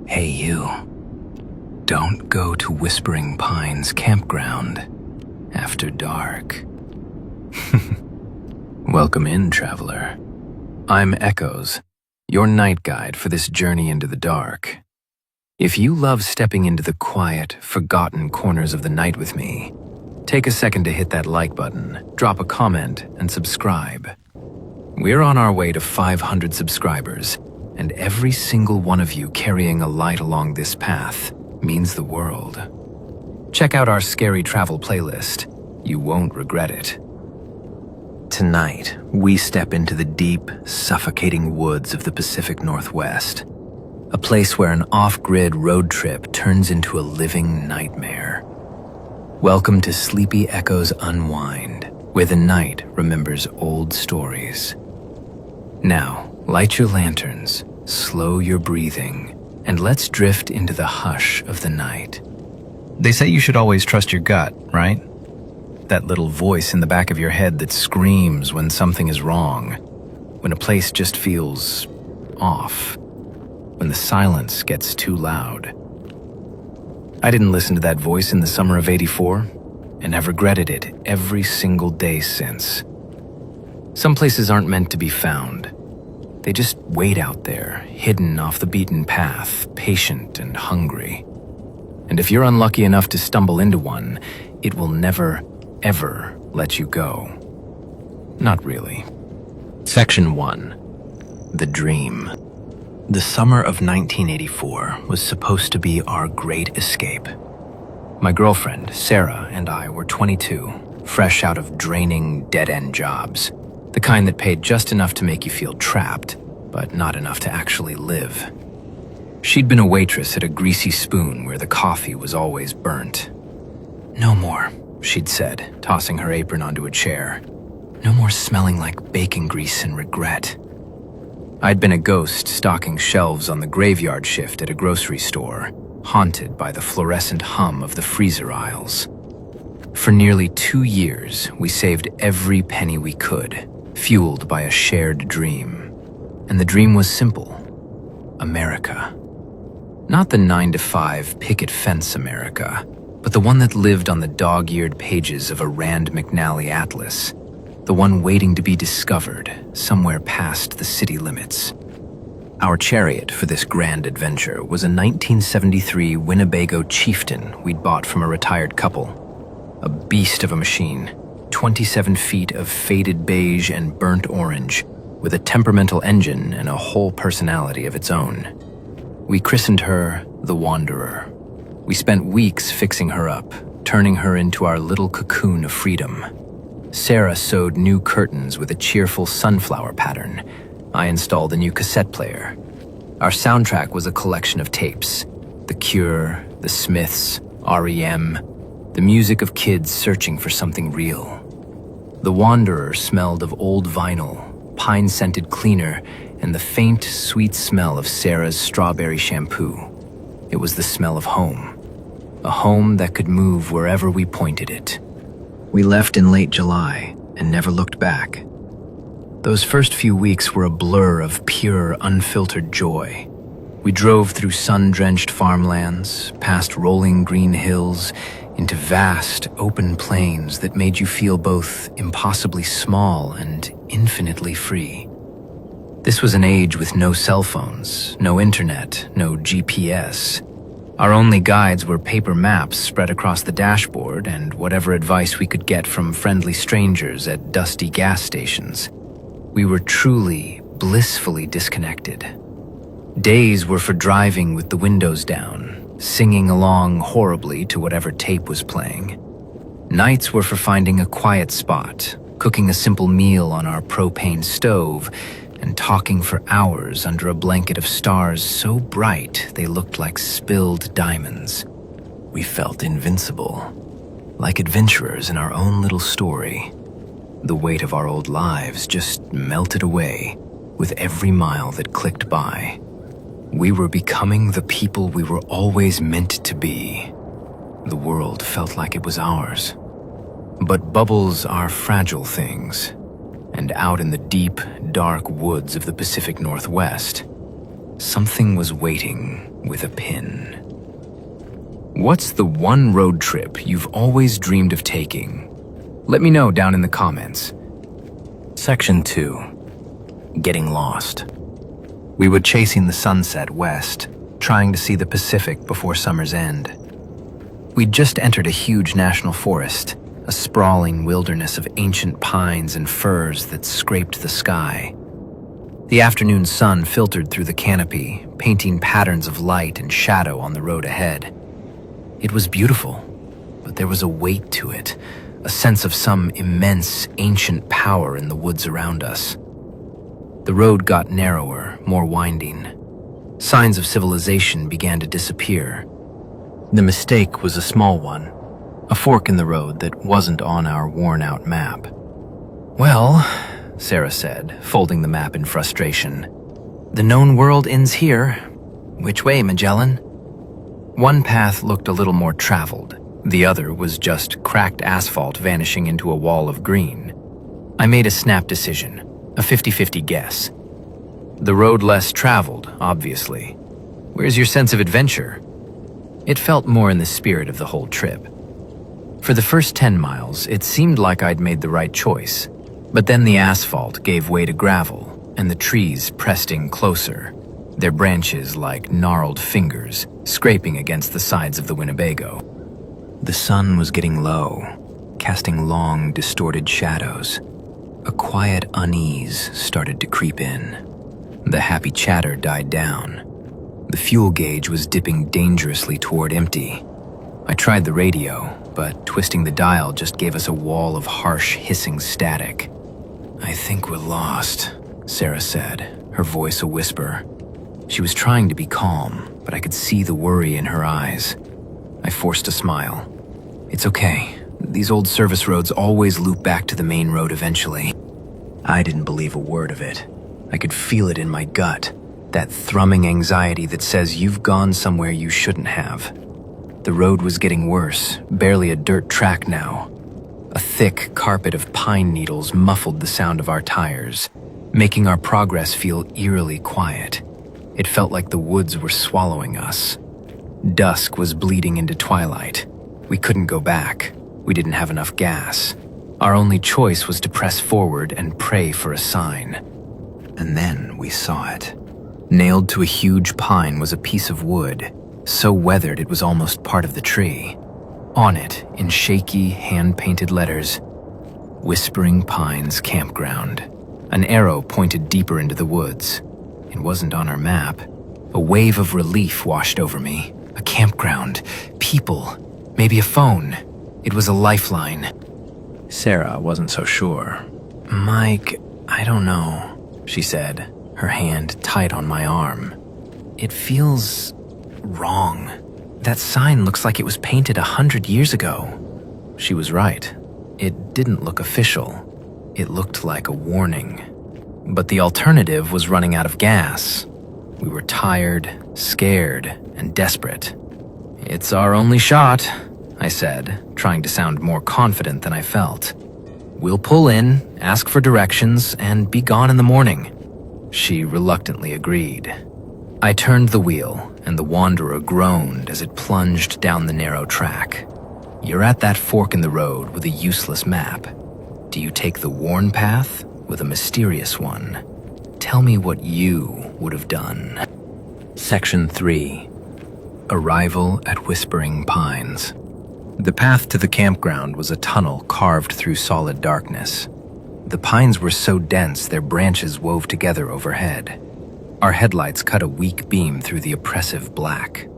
Hey you, don't go to Whispering Pines Campground after dark. Welcome in, traveler. I'm Echoes, your night guide for this journey into the dark. If you love stepping into the quiet, forgotten corners of the night with me, take a second to hit that like button, drop a comment, and subscribe. We're on our way to 500 subscribers, and every single one of you carrying a light along this path means the world. Check out our scary travel playlist. You won't regret it. Tonight, we step into the deep, suffocating woods of the Pacific Northwest, a place where an off-grid road trip turns into a living nightmare. Welcome to Sleepy Echoes Unwind, where the night remembers old stories. Now, light your lanterns, slow your breathing, and let's drift into the hush of the night. They say you should always trust your gut, right? That little voice in the back of your head that screams when something is wrong, when a place just feels off, when the silence gets too loud. I didn't listen to that voice in the summer of '84, and I've regretted it every single day since. Some places aren't meant to be found. They just wait out there, hidden off the beaten path, patient and hungry. And if you're unlucky enough to stumble into one, it will never, ever let you go. Not really. Section 1. The Dream. The summer of 1984 was supposed to be our great escape. My girlfriend, Sarah, and I were 22, fresh out of draining, dead-end jobs. The kind that paid just enough to make you feel trapped, but not enough to actually live. She'd been a waitress at a greasy spoon where the coffee was always burnt. "No more," she'd said, tossing her apron onto a chair. "No more smelling like bacon grease and regret." I'd been a ghost stocking shelves on the graveyard shift at a grocery store, haunted by the fluorescent hum of the freezer aisles. For nearly 2 years, we saved every penny we could, fueled by a shared dream. And the dream was simple. America. Not the 9-to-5 picket fence America, but the one that lived on the dog-eared pages of a Rand McNally atlas, the one waiting to be discovered somewhere past the city limits. Our chariot for this grand adventure was a 1973 Winnebago Chieftain we'd bought from a retired couple. A beast of a machine, 27 feet of faded beige and burnt orange, with a temperamental engine and a whole personality of its own. We christened her the Wanderer. We spent weeks fixing her up, turning her into our little cocoon of freedom. Sarah sewed new curtains with a cheerful sunflower pattern. I installed a new cassette player. Our soundtrack was a collection of tapes: The Cure, The Smiths, REM, the music of kids searching for something real. The Wanderer smelled of old vinyl, pine-scented cleaner, and the faint, sweet smell of Sarah's strawberry shampoo. It was the smell of home. A home that could move wherever we pointed it. We left in late July and never looked back. Those first few weeks were a blur of pure, unfiltered joy. We drove through sun-drenched farmlands, past rolling green hills, into vast, open plains that made you feel both impossibly small and infinitely free. This was an age with no cell phones, no internet, no GPS. Our only guides were paper maps spread across the dashboard and whatever advice we could get from friendly strangers at dusty gas stations. We were truly, blissfully disconnected. Days were for driving with the windows down, singing along horribly to whatever tape was playing. Nights were for finding a quiet spot, cooking a simple meal on our propane stove, and talking for hours under a blanket of stars so bright they looked like spilled diamonds. We felt invincible, like adventurers in our own little story. The weight of our old lives just melted away with every mile that clicked by. We were becoming the people we were always meant to be. The world felt like it was ours. But bubbles are fragile things, and out in the deep, dark woods of the Pacific Northwest, something was waiting with a pin. What's the one road trip you've always dreamed of taking? Let me know down in the comments. Section 2. Getting lost. We were chasing the sunset west, trying to see the Pacific before summer's end. We'd just entered a huge national forest, a sprawling wilderness of ancient pines and firs that scraped the sky. The afternoon sun filtered through the canopy, painting patterns of light and shadow on the road ahead. It was beautiful, but there was a weight to it, a sense of some immense, ancient power in the woods around us. The road got narrower, more winding. Signs of civilization began to disappear. The mistake was a small one, a fork in the road that wasn't on our worn-out map. "Well," Sarah said, folding the map in frustration, "the known world ends here. Which way, Magellan?" One path looked a little more traveled. The other was just cracked asphalt vanishing into a wall of green. I made a snap decision, a 50-50 guess. The road less traveled, obviously. Where's your sense of adventure? It felt more in the spirit of the whole trip. For the first 10 miles, it seemed like I'd made the right choice. But then the asphalt gave way to gravel, and the trees pressed in closer, their branches like gnarled fingers scraping against the sides of the Winnebago. The sun was getting low, casting long, distorted shadows. A quiet unease started to creep in. The happy chatter died down. The fuel gauge was dipping dangerously toward empty. I tried the radio, but twisting the dial just gave us a wall of harsh, hissing static. "I think we're lost," Sarah said, her voice a whisper. She was trying to be calm, but I could see the worry in her eyes. I forced a smile. "It's okay. These old service roads always loop back to the main road eventually." I didn't believe a word of it. I could feel it in my gut, that thrumming anxiety that says you've gone somewhere you shouldn't have. The road was getting worse, barely a dirt track now. A thick carpet of pine needles muffled the sound of our tires, making our progress feel eerily quiet. It felt like the woods were swallowing us. Dusk was bleeding into twilight. We couldn't go back. We didn't have enough gas. Our only choice was to press forward and pray for a sign. And then we saw it. Nailed to a huge pine was a piece of wood, so weathered it was almost part of the tree. On it, in shaky, hand-painted letters, "Whispering Pines Campground." An arrow pointed deeper into the woods. It wasn't on our map. A wave of relief washed over me. A campground, people, maybe a phone. It was a lifeline. Sarah wasn't so sure. "Mike, I don't know," she said, her hand tight on my arm. "It feels wrong. That sign looks like it was painted 100 years ago." She was right. It didn't look official. It looked like a warning. But the alternative was running out of gas. We were tired, scared, and desperate. "It's our only shot," I said, trying to sound more confident than I felt. "We'll pull in, ask for directions, and be gone in the morning." She reluctantly agreed. I turned the wheel, and the wanderer groaned as it plunged down the narrow track. You're at that fork in the road with a useless map. Do you take the worn path with a mysterious one? Tell me what you would have done. Section 3. Arrival at Whispering Pines. The path to the campground was a tunnel carved through solid darkness. The pines were so dense their branches wove together overhead. Our headlights cut a weak beam through the oppressive black.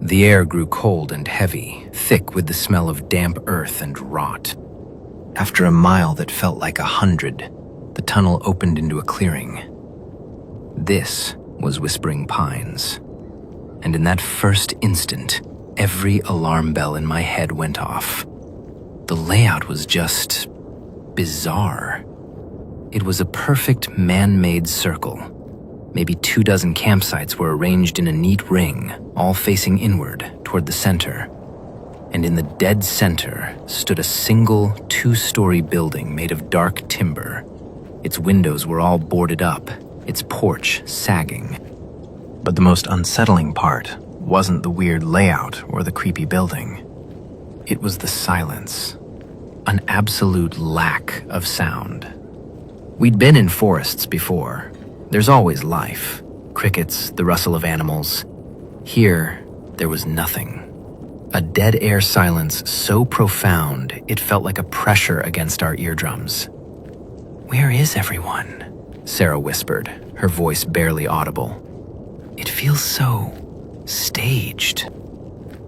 The air grew cold and heavy, thick with the smell of damp earth and rot. After a mile that felt like 100, the tunnel opened into a clearing. This was Whispering Pines. And in that first instant, every alarm bell in my head went off. The layout was just bizarre. It was a perfect man-made circle. Maybe 24 campsites were arranged in a neat ring, all facing inward toward the center. And in the dead center stood a single 2-story building made of dark timber. Its windows were all boarded up, its porch sagging. But the most unsettling part wasn't the weird layout or the creepy building. It was the silence, an absolute lack of sound. We'd been in forests before. There's always life, crickets, the rustle of animals. Here, there was nothing. A dead air silence so profound it felt like a pressure against our eardrums. "Where is everyone?" Sarah whispered, her voice barely audible. "It feels so staged."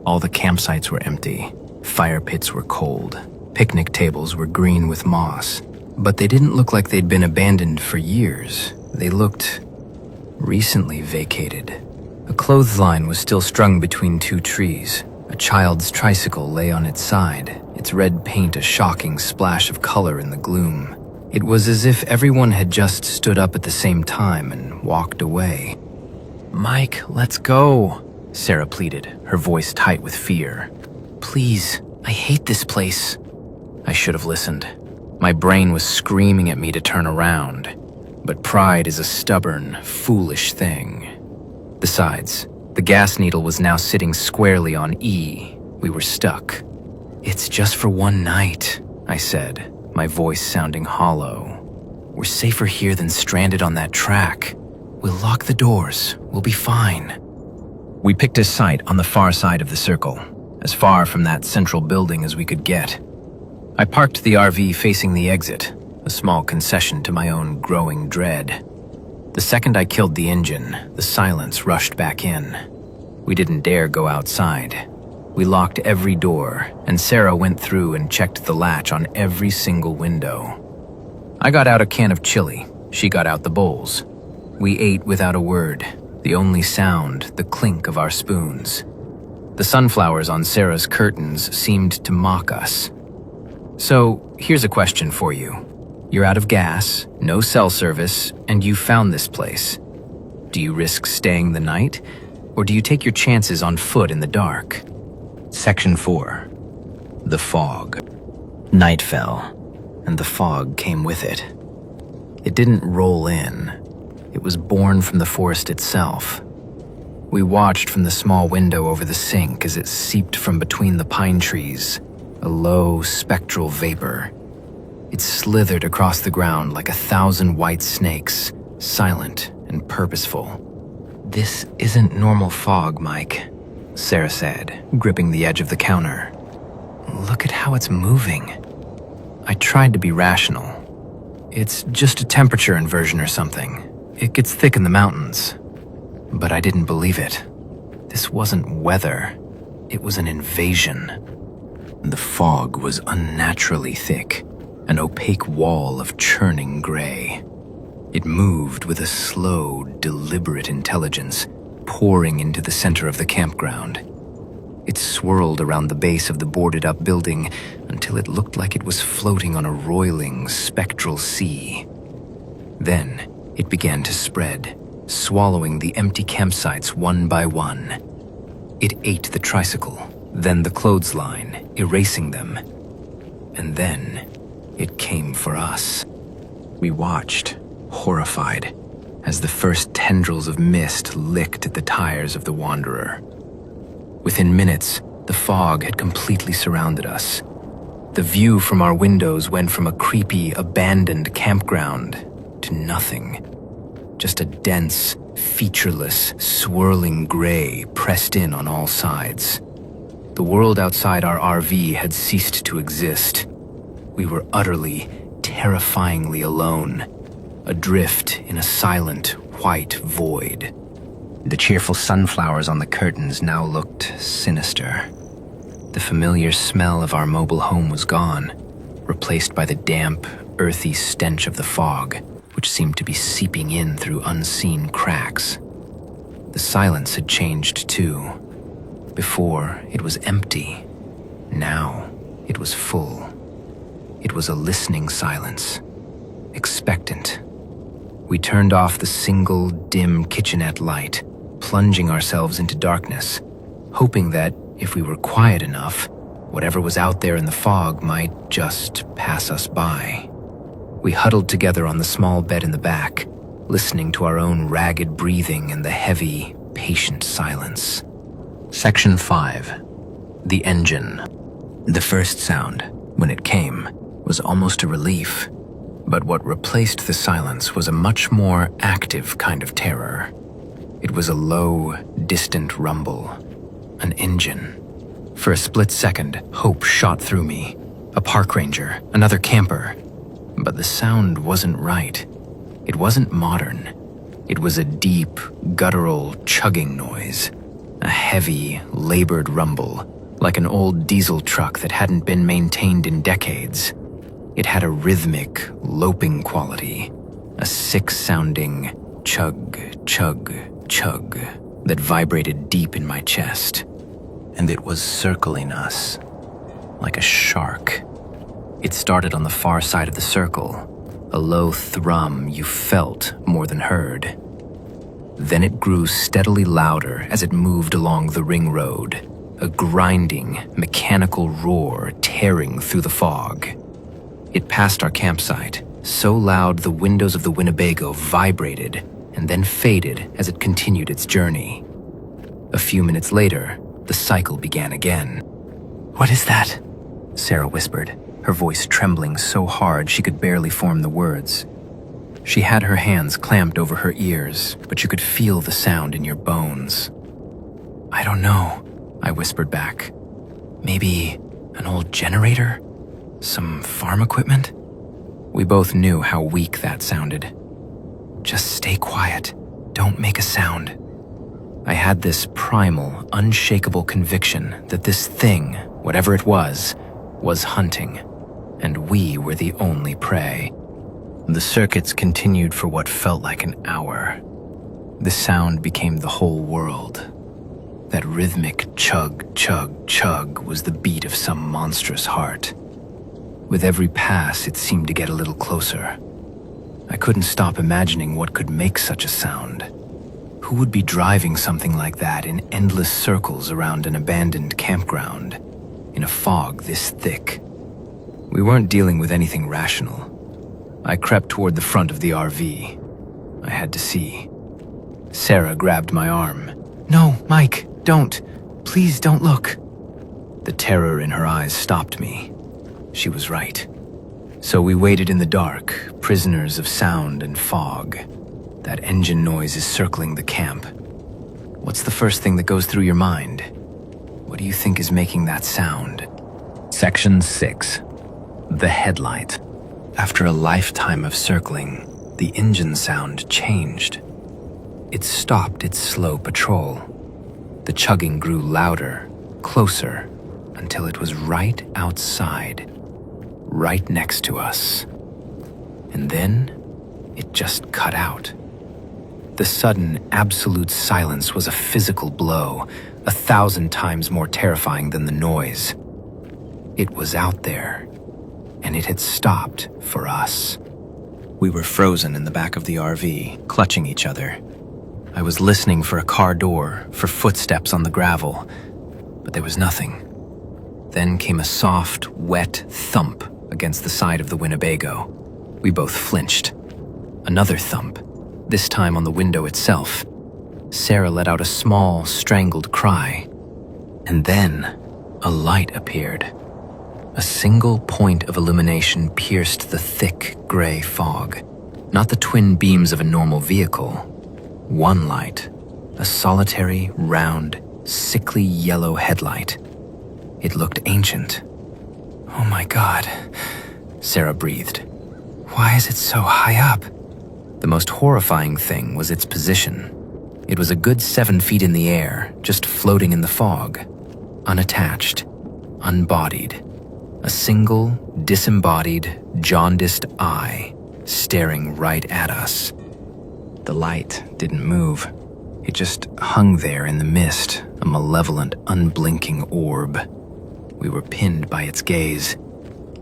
All the campsites were empty. Fire pits were cold. Picnic tables were green with moss. But they didn't look like they'd been abandoned for years. They looked recently vacated. A clothesline was still strung between two trees. A child's tricycle lay on its side, its red paint a shocking splash of color in the gloom. It was as if everyone had just stood up at the same time and walked away. "Mike, let's go," Sarah pleaded, her voice tight with fear. "Please, I hate this place." I should have listened. My brain was screaming at me to turn around, but pride is a stubborn, foolish thing. Besides, the gas needle was now sitting squarely on E. We were stuck. "It's just for one night," I said, my voice sounding hollow. "We're safer here than stranded on that track. We'll lock the doors. We'll be fine." We picked a site on the far side of the circle, as far from that central building as we could get. I parked the RV facing the exit, a small concession to my own growing dread. The second I killed the engine, the silence rushed back in. We didn't dare go outside. We locked every door, and Sarah went through and checked the latch on every single window. I got out a can of chili. She got out the bowls. We ate without a word, the only sound, the clink of our spoons. The sunflowers on Sarah's curtains seemed to mock us. "So, here's a question for you. You're out of gas, no cell service, and you found this place. Do you risk staying the night, or do you take your chances on foot in the dark?" Section 4. The fog. Night fell, and the fog came with it. It didn't roll in. It was born from the forest itself. We watched from the small window over the sink as it seeped from between the pine trees, a low, spectral vapor. It slithered across the ground like 1,000 white snakes, silent and purposeful. "This isn't normal fog, Mike," Sarah said, gripping the edge of the counter. "Look at how it's moving." I tried to be rational. "It's just a temperature inversion or something. It gets thick in the mountains." But I didn't believe it. This wasn't weather. It was an invasion. The fog was unnaturally thick, an opaque wall of churning gray. It moved with a slow, deliberate intelligence, pouring into the center of the campground. It swirled around the base of the boarded-up building until it looked like it was floating on a roiling, spectral sea. Then it began to spread, swallowing the empty campsites one by one. It ate the tricycle, then the clothesline, erasing them. And then it came for us. We watched, horrified, as the first tendrils of mist licked at the tires of the Wanderer. Within minutes, the fog had completely surrounded us. The view from our windows went from a creepy, abandoned campground to nothing. Just a dense, featureless, swirling gray pressed in on all sides. The world outside our RV had ceased to exist. We were utterly, terrifyingly alone, adrift in a silent, white void. The cheerful sunflowers on the curtains now looked sinister. The familiar smell of our mobile home was gone, replaced by the damp, earthy stench of the fog, which seemed to be seeping in through unseen cracks. The silence had changed too. Before, it was empty. Now, it was full. It was a listening silence, expectant. We turned off the single, dim kitchenette light, plunging ourselves into darkness, hoping that, if we were quiet enough, whatever was out there in the fog might just pass us by. We huddled together on the small bed in the back, listening to our own ragged breathing and the heavy, patient silence. Section 5. The engine. The first sound, when it came, was almost a relief, but what replaced the silence was a much more active kind of terror. It was a low, distant rumble. An engine. For a split second, hope shot through me. A park ranger, another camper. But the sound wasn't right. It wasn't modern. It was a deep, guttural, chugging noise. A heavy, labored rumble, like an old diesel truck that hadn't been maintained in decades. It had a rhythmic, loping quality. A sick-sounding chug, chug, chug that vibrated deep in my chest. And it was circling us, like a shark. It started on the far side of the circle, a low thrum you felt more than heard. Then it grew steadily louder as it moved along the ring road, a grinding, mechanical roar tearing through the fog. It passed our campsite, so loud the windows of the Winnebago vibrated and then faded as it continued its journey. A few minutes later, the cycle began again. "What is that?" Sarah whispered, her voice trembling so hard she could barely form the words. She had her hands clamped over her ears, but you could feel the sound in your bones. "I don't know," I whispered back. "Maybe an old generator? Some farm equipment?" We both knew how weak that sounded. "Just stay quiet. Don't make a sound." I had this primal, unshakable conviction that this thing, whatever it was hunting, and we were the only prey. The circuits continued for what felt like an hour. The sound became the whole world. That rhythmic chug, chug, chug was the beat of some monstrous heart. With every pass, it seemed to get a little closer. I couldn't stop imagining what could make such a sound. Who would be driving something like that in endless circles around an abandoned campground, in a fog this thick? We weren't dealing with anything rational. I crept toward the front of the RV. I had to see. Sarah grabbed my arm. "No, Mike, don't. Please don't look." The terror in her eyes stopped me. She was right. So we waited in the dark, prisoners of sound and fog. That engine noise is circling the camp. What's the first thing that goes through your mind? What do you think is making that sound? Section 6. The headlight. After a lifetime of circling, the engine sound changed. It stopped its slow patrol. The chugging grew louder, closer, until it was right outside, right next to us. And then it just cut out. The sudden, absolute silence was a physical blow, 1,000 times more terrifying than the noise. It was out there, and it had stopped for us. We were frozen in the back of the RV, clutching each other. I was listening for a car door, for footsteps on the gravel, but there was nothing. Then came a soft, wet thump against the side of the Winnebago. We both flinched. Another thump, this time on the window itself. Sarah let out a small, strangled cry. And then, a light appeared. A single point of illumination pierced the thick, gray fog. Not the twin beams of a normal vehicle. One light, a solitary, round, sickly yellow headlight. It looked ancient. "Oh my God," Sarah breathed. "Why is it so high up?" The most horrifying thing was its position. It was a good 7 feet in the air, just floating in the fog. Unattached, unbodied. A single, disembodied, jaundiced eye staring right at us. The light didn't move. It just hung there in the mist, a malevolent, unblinking orb. We were pinned by its gaze.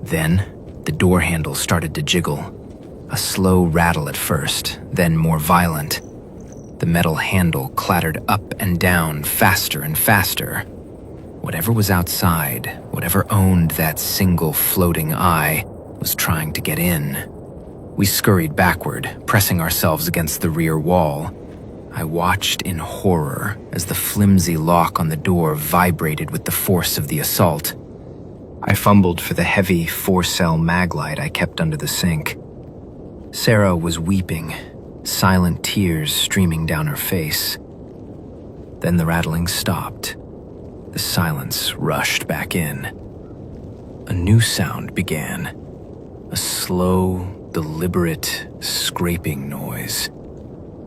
Then, the door handle started to jiggle. A slow rattle at first, then more violent. The metal handle clattered up and down faster and faster. Whatever was outside, whatever owned that single floating eye, was trying to get in. We scurried backward, pressing ourselves against the rear wall. I watched in horror as the flimsy lock on the door vibrated with the force of the assault. I fumbled for the heavy 4-cell mag light I kept under the sink. Sarah was weeping, silent tears streaming down her face. Then the rattling stopped. The silence rushed back in. A new sound began, a slow, deliberate scraping noise.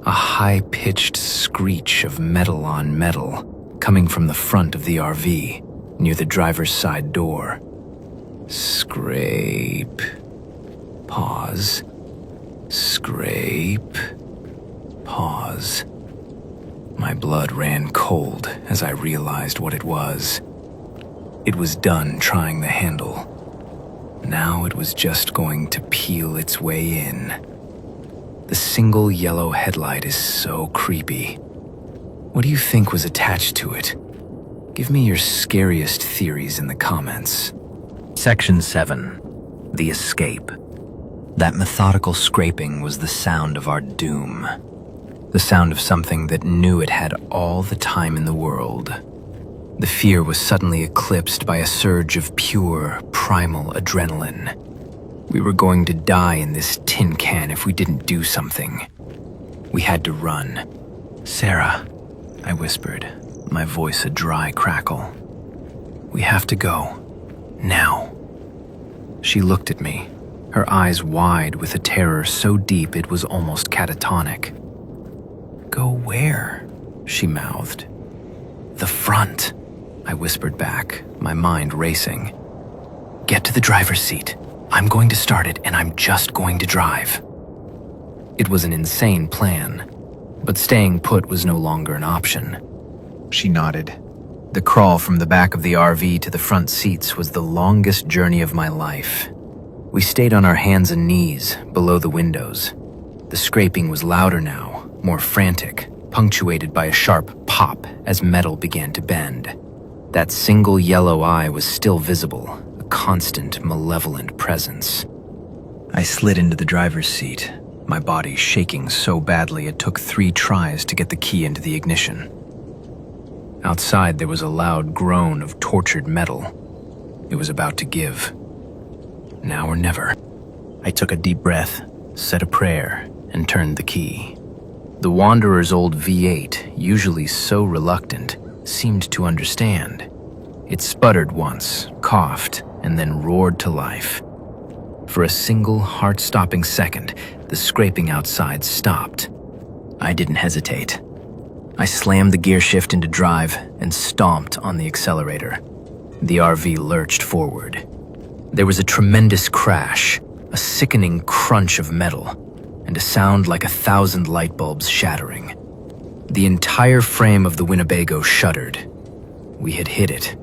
A high-pitched screech of metal on metal coming from the front of the RV, near the driver's side door. Scrape. Pause. Scrape. Pause. My blood ran cold as I realized what it was. It was done trying the handle. Now it was just going to peel its way in. The single yellow headlight is so creepy. What do you think was attached to it? Give me your scariest theories in the comments. Section 7. The Escape. That methodical scraping was the sound of our doom. The sound of something that knew it had all the time in the world. The fear was suddenly eclipsed by a surge of pure, primal adrenaline. We were going to die in this tin can if we didn't do something. We had to run. "Sarah," I whispered, my voice a dry crackle. "We have to go. Now." She looked at me, her eyes wide with a terror so deep it was almost catatonic. "Go where?" she mouthed. "The front," I whispered back, my mind racing. "Get to the driver's seat. I'm going to start it, and I'm just going to drive." It was an insane plan, but staying put was no longer an option. She nodded. The crawl from the back of the RV to the front seats was the longest journey of my life. We stayed on our hands and knees, below the windows. The scraping was louder now, more frantic, punctuated by a sharp pop as metal began to bend. That single yellow eye was still visible, a constant, malevolent presence. I slid into the driver's seat, my body shaking so badly it took 3 tries to get the key into the ignition. Outside, there was a loud groan of tortured metal. It was about to give. Now or never. I took a deep breath, said a prayer, and turned the key. The Wanderer's old V8, usually so reluctant, seemed to understand. It sputtered once, coughed, and then roared to life. For a single heart-stopping second, the scraping outside stopped. I didn't hesitate. I slammed the gear shift into drive and stomped on the accelerator. The RV lurched forward. There was a tremendous crash, a sickening crunch of metal, and a sound like 1,000 light bulbs shattering. The entire frame of the Winnebago shuddered. We had hit it,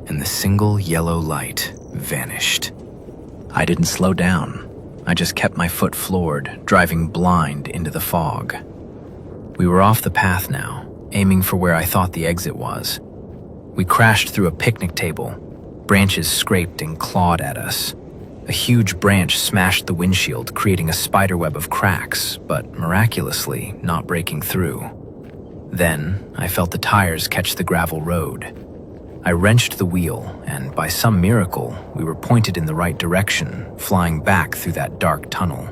and the single yellow light vanished. I didn't slow down. I just kept my foot floored, driving blind into the fog. We were off the path now, aiming for where I thought the exit was. We crashed through a picnic table. Branches scraped and clawed at us. A huge branch smashed the windshield, creating a spiderweb of cracks, but miraculously not breaking through. Then, I felt the tires catch the gravel road. I wrenched the wheel, and by some miracle, we were pointed in the right direction, flying back through that dark tunnel.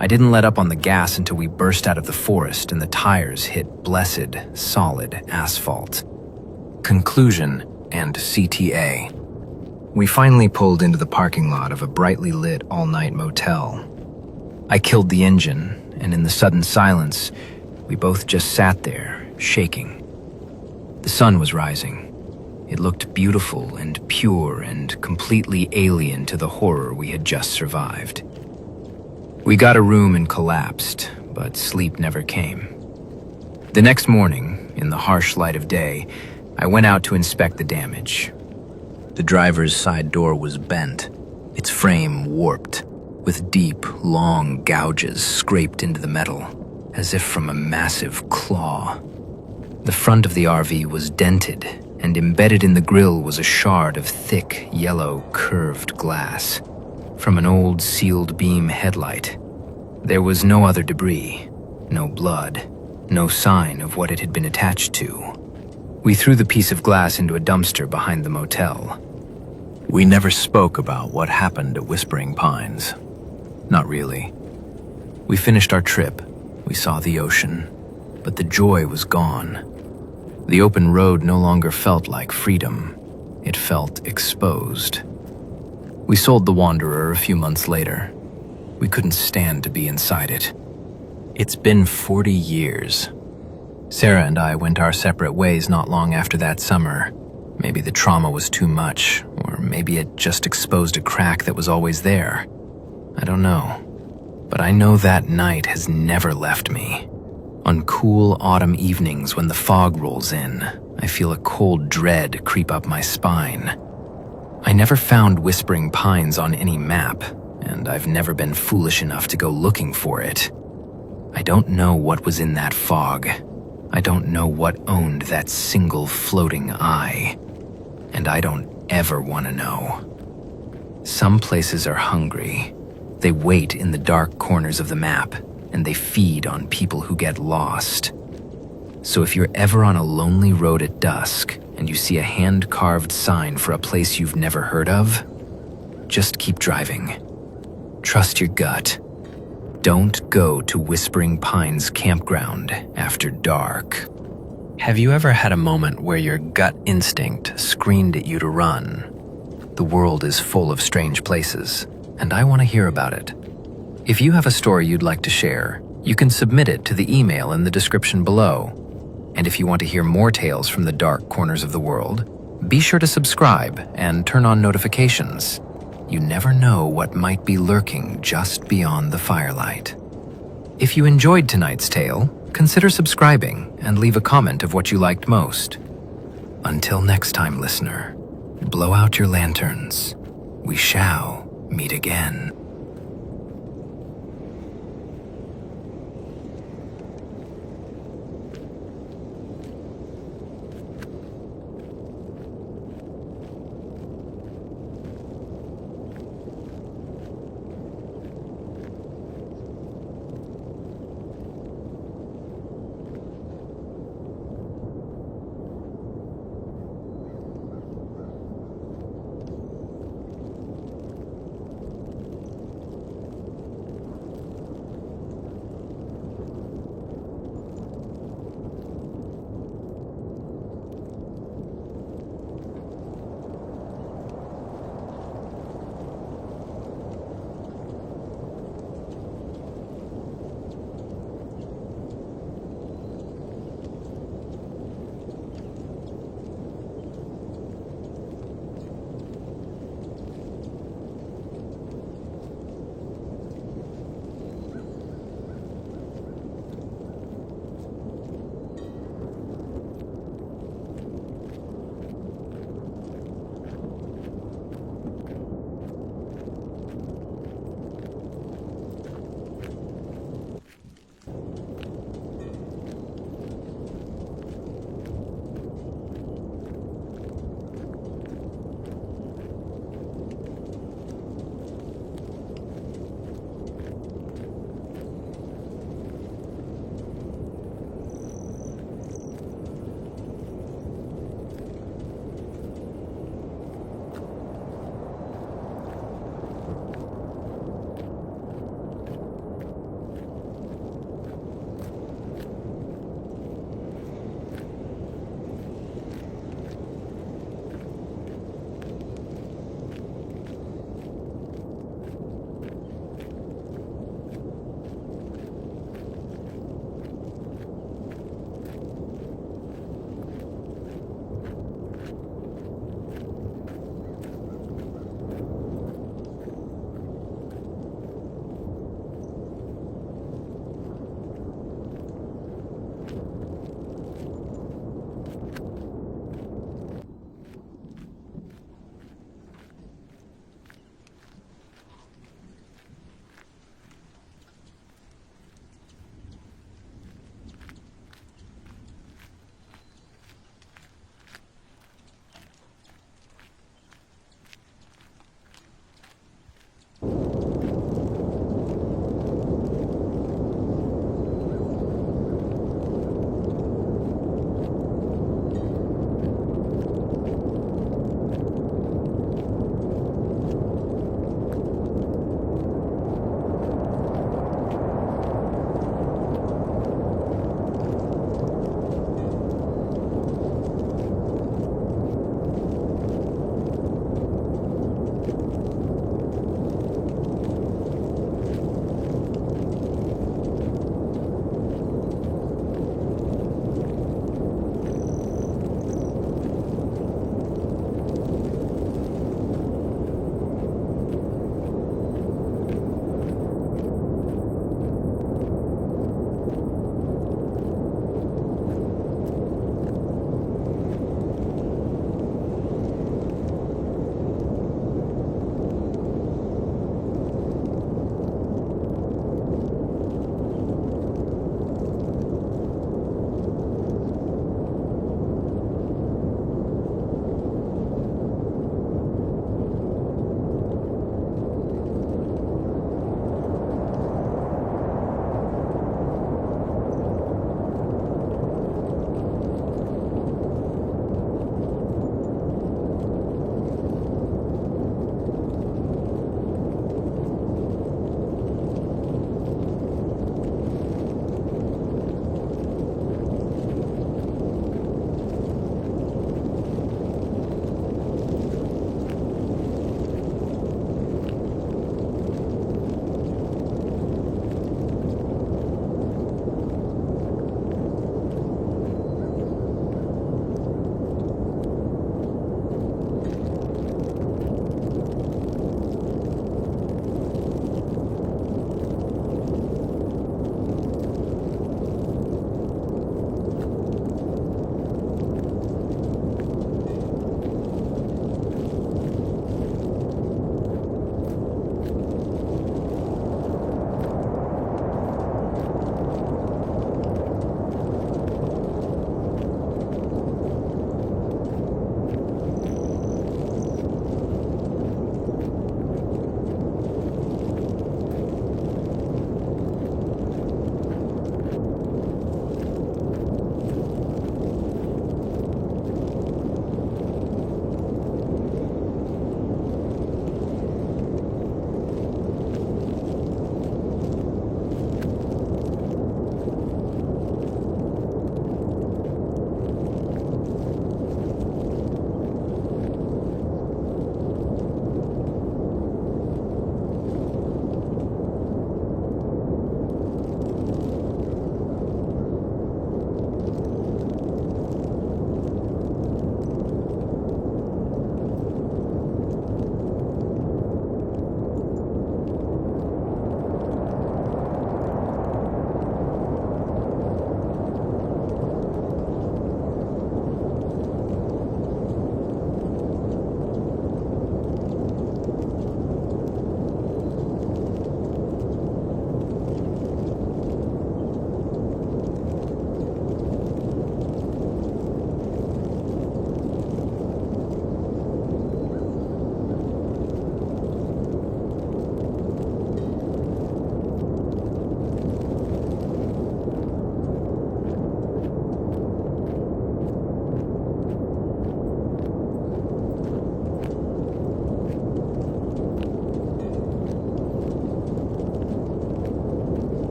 I didn't let up on the gas until we burst out of the forest and the tires hit blessed, solid asphalt. Conclusion and CTA. We finally pulled into the parking lot of a brightly lit all-night motel. I killed the engine, and in the sudden silence, we both just sat there, shaking. The sun was rising. It looked beautiful and pure and completely alien to the horror we had just survived. We got a room and collapsed, but sleep never came. The next morning, in the harsh light of day, I went out to inspect the damage. The driver's side door was bent, its frame warped, with deep, long gouges scraped into the metal, as if from a massive claw. The front of the RV was dented, and embedded in the grille was a shard of thick, yellow, curved glass. From an old sealed beam headlight. There was no other debris, no blood, no sign of what it had been attached to. We threw the piece of glass into a dumpster behind the motel. We never spoke about what happened at Whispering Pines. Not really. We finished our trip, we saw the ocean, but the joy was gone. The open road no longer felt like freedom. It felt exposed. We sold the Wanderer a few months later. We couldn't stand to be inside it. It's been 40 years. Sarah and I went our separate ways not long after that summer. Maybe the trauma was too much, or maybe it just exposed a crack that was always there. I don't know. But I know that night has never left me. On cool autumn evenings when the fog rolls in, I feel a cold dread creep up my spine. I never found Whispering Pines on any map, and I've never been foolish enough to go looking for it. I don't know what was in that fog. I don't know what owned that single floating eye. And I don't ever want to know. Some places are hungry. They wait in the dark corners of the map, and they feed on people who get lost. So if you're ever on a lonely road at dusk, and you see a hand-carved sign for a place you've never heard of, just keep driving. Trust your gut. Don't go to Whispering Pines Campground after dark. Have you ever had a moment where your gut instinct screamed at you to run? The world is full of strange places, and I want to hear about it. If you have a story you'd like to share, you can submit it to the email in the description below. And if you want to hear more tales from the dark corners of the world, be sure to subscribe and turn on notifications. You never know what might be lurking just beyond the firelight. If you enjoyed tonight's tale, consider subscribing and leave a comment of what you liked most. Until next time, listener, blow out your lanterns. We shall meet again.